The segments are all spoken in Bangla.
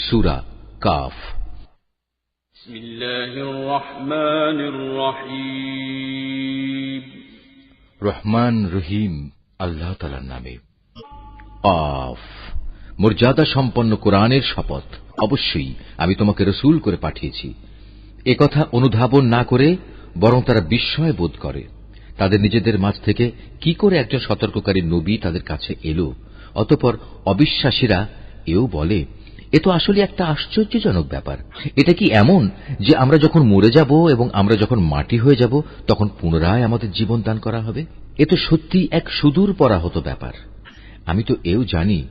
সূরা কাফ। বিসমিল্লাহির রহমানির রহিম। রহমান রহিম আল্লাহ তাআলার নামে। কাফ। মর্যাদা সম্পন্ন কোরআনের শপথ। অবশ্যই আমি তোমাকে রসূল করে পাঠিয়েছি। একথা অনুধাবন না করে বরং তারা বিস্ময় বোধ করে। তাদের নিজেদের মাঝ থেকে কি করে একজন সতর্ককারী নবী তাদের কাছে এলো। অতঃপর অবিশ্বাসীরা এও বলে, এ তো আসলে একটা আশ্চর্যজনক ব্যাপার। এটা কি এমন যে আমরা যখন মরে যাব এবং আমরা যখন মাটি হয়ে যাব তখন পুনরায় আমাদের জীবন দান করা হবে? এ তো সত্যি এক সুদূর পরাহত ব্যাপার। আমি তো এও জানি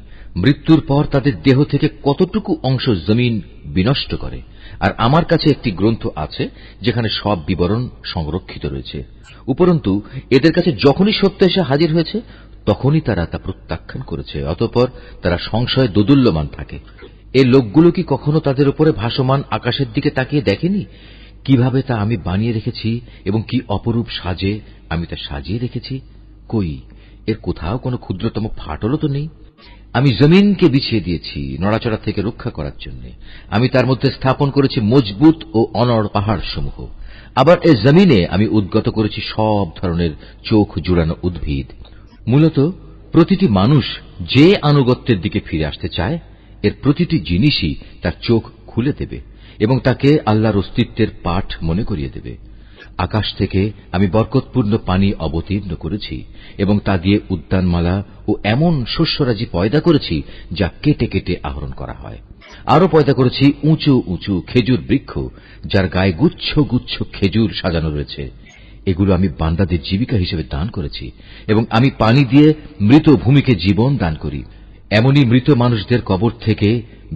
মৃত্যুর পর তাদের দেহ থেকে কতটুকু অংশ জমিন বিনষ্ট করে, আর আমার কাছে একটি গ্রন্থ আছে যেখানে সব বিবরণ সংরক্ষিত রয়েছে। উপরন্তু এদের কাছে যখনই সত্য এসে হাজির হয়েছে তখনই তারা তা প্রত্যাখ্যান করেছে। অতঃপর তারা সংশয়ে দোদুল্যমান থাকে। এই লোকগুলো কি কখনো তাদের উপরে ভাসমান আকাশের দিকে তাকিয়ে দেখেনি কিভাবে তা আমি বানিয়ে রেখেছি এবং কি অপরূপ সাজে আমি তা সাজিয়ে রেখেছি? কই, এর কোথাও কোনো ক্ষুদ্রতম ফাটলও তো নেই। আমি জমিনকে বিছিয়ে দিয়েছি নড়াচড়া থেকে রক্ষা করার জন্য। আমি তার মধ্যে স্থাপন করেছি মজবুত ও অনড় পাহাড় সমূহ। আবার এই জমিনে আমি উদ্গত করেছি সব ধরনের চোখ জুড়ানো উদ্ভিদ। মূলত প্রতিটি মানুষ যে আনুগত্যের দিকে ফিরে আসতে চায় এর প্রতিটি জিনিসই তার চোখ খুলে দেবে এবং তাকে আল্লাহর অস্তিত্বের পাঠ মনে করিয়ে দেবে। আকাশ থেকে আমি বরকতপূর্ণ পানি অবতীর্ণ করেছি এবং তা দিয়ে উদ্যানমালা ও এমন শস্যরাজি পয়দা করেছি যা কেটে কেটে আহরণ করা হয়। আরো পয়দা করেছি উঁচু উঁচু খেজুর বৃক্ষ যার গায়ে গুচ্ছ গুচ্ছ খেজুর সাজানো রয়েছে। এগুলো আমি বান্দাদের জীবিকা হিসেবে দান করেছি এবং আমি পানি দিয়ে মৃত ভূমিকে জীবন দান করি। এমনই মৃত মানুষদের কবর থেকে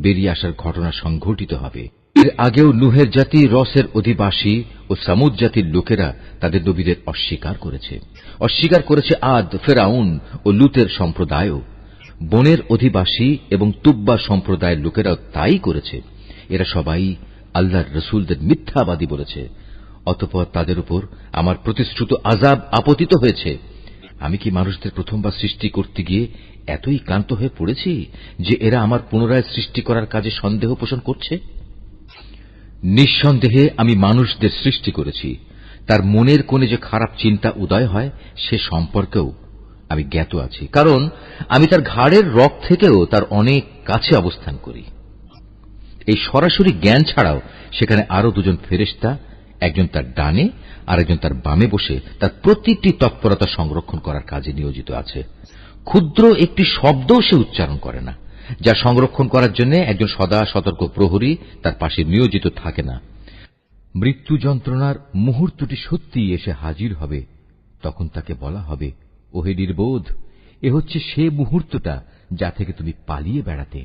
বেরিয়ে আসার ঘটনা সংঘটিত হবে। এর আগেও নুহের জাতি, রসের অধিবাসী ও সামুদ জাতির লোকেরা তাদের নবীদের অস্বীকার করেছে। অস্বীকার করেছে আদ, ফেরাউন ও লুতের সম্প্রদায়ও। বনের অধিবাসী এবং তুব্বা সম্প্রদায়ের লোকেরাও তাই করেছে। এরা সবাই আল্লাহর রসুলদের মিথ্যাবাদী বলেছে। অতঃপর তাদের উপর আমার প্রতিশ্রুত আযাব আপতিত হয়েছে। আমি কি মানুষদের প্রথমবার সৃষ্টি করতে গিয়ে এতই ক্লান্ত হয়ে পড়েছি যে এরা আমার পুনরায় সৃষ্টি করার কাজে সন্দেহ পোষণ করছে? নিঃসন্দেহে আমি মানুষদের সৃষ্টি করেছি। তার মনের কোণে যে খারাপ চিন্তা উদয় হয় সে সম্পর্কেও আমি জ্ঞাত আছি, কারণ আমি তার ঘাড়ের রগ থেকেও তার অনেক কাছে অবস্থান করি। এই সরাসরি জ্ঞান ছাড়াও সেখানে আরো দুজন ফেরেশতা, একজন তার ডানে আর একজন তার বামে বসে তার প্রতিটি তৎপরতা সংরক্ষণ করার কাজে নিয়োজিত আছে। ক্ষুদ্র একটি শব্দও সে উচ্চারণ করে না, যা সংরক্ষণ করার জন্য একজন সদা সতর্ক প্রহরী তার পাশে নিয়োজিত থাকে না। মৃত্যু যন্ত্রণার মুহূর্তটি সত্যিই এসে হাজির হবে। তখন তাকে বলা হবে, ওহে নির্বোধ, এ হচ্ছে সে মুহূর্তটা যা থেকে তুমি পালিয়ে বেড়াতে।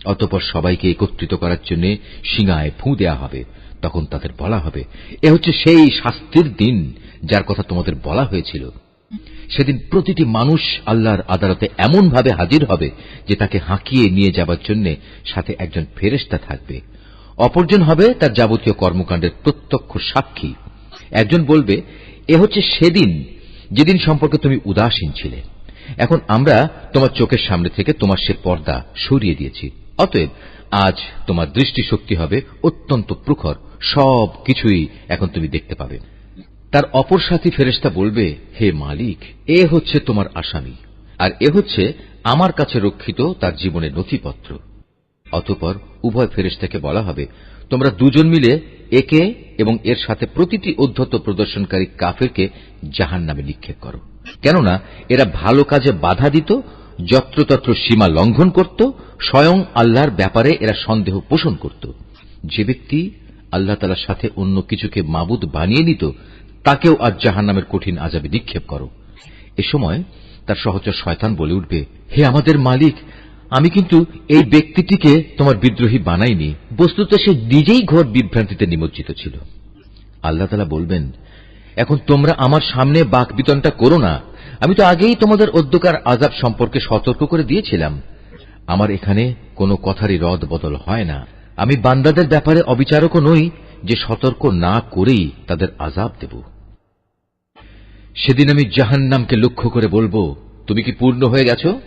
অতঃপর সবাইকে একত্রিত করার জন্য শিঙায় ফুঁ দেয়া হবে। তখন তাদের বলা হবে, এ হচ্ছে সেই শাস্তির দিন যার কথা তোমাদের বলা হয়েছিল। সেদিন প্রতিটি মানুষ আল্লাহর আদালতে এমন ভাবে হাজির হবে যে তাকে হাঁকিয়ে নিয়ে যাবার জন্য সাথে একজন ফেরেশতা থাকবে। অপরজন হবে তার যাবতীয় কর্মকাণ্ডের প্রত্যক্ষ সাক্ষী। একজন বলবে, এ হচ্ছে সেদিন যেদিন সম্পর্কে তুমি উদাসীন ছিলে। এখন আমরা তোমার চোখের সামনে থেকে তোমার সে পর্দা সরিয়ে দিয়েছি। অতএব আজ তোমার দৃষ্টিশক্তি হবে অত্যন্ত প্রখর। সব কিছুই এখন তুমি দেখতে পাবে। তার অপর সাথী ফেরেশতা বলবে, হে মালিক, এ হচ্ছে তোমার আসামি, আর এ হচ্ছে আমার কাছে রক্ষিত তার জীবনের নথিপত্র। অতঃপর উভয় ফেরেশতাকে বলা হবে, তোমরা দুজন মিলে একে এবং এর সাথে প্রতিটি উদ্ধত প্রদর্শনকারী কাফেরকে জাহান্নামে নিক্ষেপ করো। কেননা এরা ভালো কাজে বাধা দিত, যত্রতত্র সীমা লঙ্ঘন করত, স্বয়ং আল্লাহর ব্যাপারে এরা সন্দেহ পোষণ করত। যে ব্যক্তি আল্লাহ তাআলার সাথে অন্য কিছুকে মাবুদ বানিয়ে নিত তাকেও আজ জাহান্নামের কঠিন আযাবে নিক্ষেপ করো। এ সময় তার সহচর শয়তান বলে উঠবে, হে আমাদের মালিক, আমি কিন্তু এই ব্যক্তিটিকে তোমার বিদ্রোহী বানাইনি। বস্তুত সে নিজেই ঘোর বিভ্রান্তিতে নিমজ্জিত ছিল। আল্লাহ তাআলা বলবেন, এখন তোমরা আমার সামনে বাকবিতণ্ডা করো না। আমি তো আগেই তোমাদের অদ্যকার আযাব সম্পর্কে সতর্ক করে দিয়েছিলাম। আমার এখানে কোনো কথারই রদ বদল হয় না। আমি বান্দাদের ব্যাপারে অবিচারকও নই যে সতর্ক না করেই তাদের আযাব দেব। সেদিন আমি জাহান্নামকে লক্ষ্য করে বলবো, তুমি কি পূর্ণ হয়ে গেছো?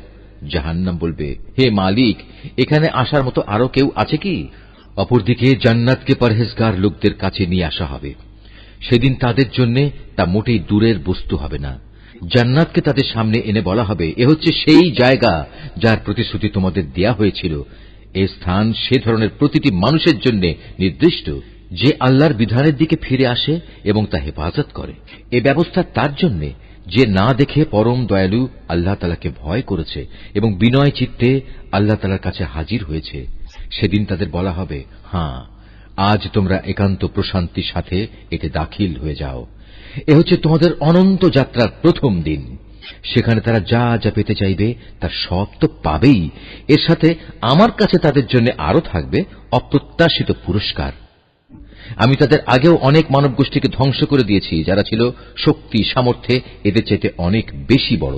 জাহান্নাম বলবে, হে মালিক, এখানে আসার মতো আরো কেউ আছে কি? অপরদিকে জান্নাতকে পরহেজগার লোকদের কাছে নিয়ে আসা হবে। সেদিন তাদের জন্য তা মোটেই দূরের বস্তু হবে না। জান্নাতকে তাদের সামনে এনে বলা হবে, এ হচ্ছে সেই জায়গা যার প্রতিশ্রুতি তোমাদের দেয়া হয়েছিল। এ স্থান সে ধরনের প্রতিটি মানুষের জন্য নির্দিষ্ট যে আল্লাহর বিধানের দিকে ফিরে আসে এবং তা হেফাজত করে। এ ব্যবস্থা তার জন্য যে না দেখে পরম দয়ালু আল্লাহ তাআলাকে ভয় করেছে এবং বিনয় চিত্তে আল্লাহ তাআলার কাছে হাজির হয়েছে। সেদিন তাদের বলা হবে, হ্যাঁ, আজ তোমরা একান্ত প্রশান্তির সাথে এতে দাখিল হয়ে যাও। এ হচ্ছে তোমাদের অনন্ত যাত্রার প্রথম দিন। সেখানে তারা যা যা পেতে চাইবে তার সব তো পাবেই। এর সাথে আমার কাছে তাদের জন্য আরো থাকবে অপ্রত্যাশিত পুরস্কার। আমি তাদের আগেও অনেক মানব গোষ্ঠীকে ধ্বংস করে দিয়েছি, যারা ছিল শক্তি সামর্থ্যে এদের চাইতে অনেক বেশি বড়।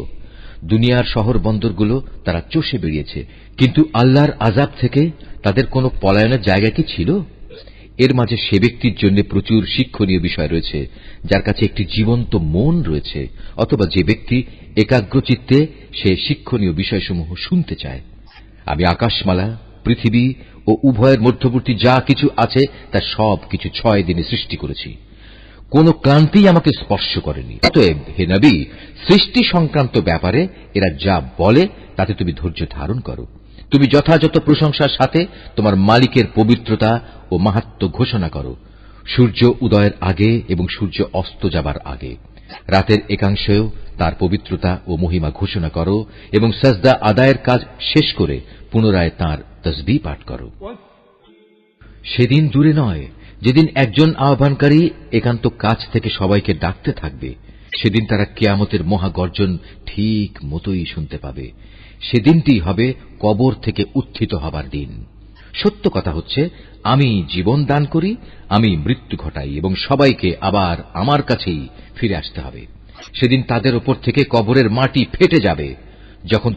দুনিয়ার শহর বন্দরগুলো তারা চষে বেরিয়েছে, কিন্তু আল্লাহর আযাব থেকে তাদের কোনো পলায়নের জায়গা কি ছিল? এর মাঝে সে ব্যক্তির জন্য প্রচুর শিক্ষণীয় বিষয় রয়েছে যার কাছে একটি জীবন্ত মন রয়েছে, অথবা যে ব্যক্তি একাগ্রচিত্তে সে শিক্ষণীয় বিষয়সমূহ শুনতে চায়। আমি আকাশমালা, পৃথিবী ও উভয়ের মধ্যবর্তী যা কিছু আছে তা সব কিছু 6 দিনে সৃষ্টি করেছি। কোন ক্লান্তি আমাকে স্পর্শ করেনি। অতএব হে নবী, সৃষ্টি সংক্রান্ত ব্যাপারে এরা যা বলে তাতে তুমি ধৈর্য ধারণ করো। তুমি যথাযথ প্রশংসার সাথে তোমার মালিকের পবিত্রতা ও মাহাত্ম্য ঘোষণা করো, সূর্য উদয়ের আগে এবং সূর্য অস্ত যাবার আগে। রাতের একাংশেও তার পবিত্রতা ও মহিমা ঘোষণা করো এবং সাজদা আদায়ের কাজ শেষ করে পুনরায় তাঁর তসবিহ পাঠ করো। সেদিন দূরে নয় যেদিন একজন আহ্বানকারী একান্ত কাছ থেকে সবাইকে ডাকতে থাকবে। সেদিন তারা কিয়ামতের মহাগর্জন ঠিক মতোই শুনতে পাবে। সেদিনটি হবে কবর থেকে উত্থিত হবার দিন। সত্য কথা হচ্ছে, আমি জীবন দান করি, আমি মৃত্যু ঘটাই এবং সবাইকে আবার আমার কাছেই ফিরে আসতে হবে। সেদিন তাদের ওপর থেকে কবরের মাটি ফেটে যাবে। যখন